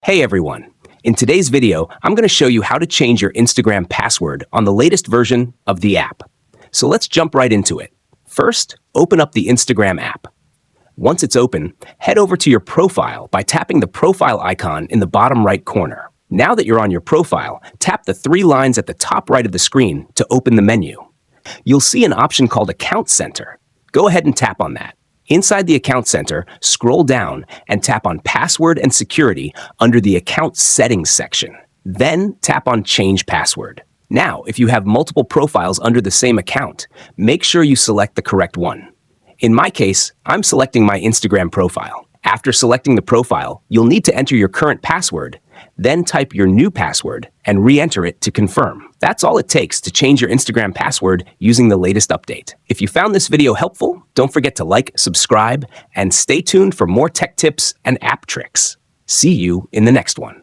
Hey everyone! In today's video, I'm going to show you how to change your Instagram password on the latest version of the app. So let's jump right into it. First, open up the Instagram app. Once it's open, head over to your profile by tapping the profile icon in the bottom right corner. Now that you're on your profile, tap the three lines at the top right of the screen to open the menu. You'll see an option called Account Center. Go ahead and tap on that. Inside the Account Center, scroll down and tap on Password and Security under the Account Settings section. Then tap on Change Password. Now, if you have multiple profiles under the same account, make sure you select the correct one. In my case, I'm selecting my Instagram profile. After selecting the profile, you'll need to enter your current password, then type your new password and re-enter it to confirm. That's all it takes to change your Instagram password using the latest update. If you found this video helpful, don't forget to like, subscribe, and stay tuned for more tech tips and app tricks. See you in the next one.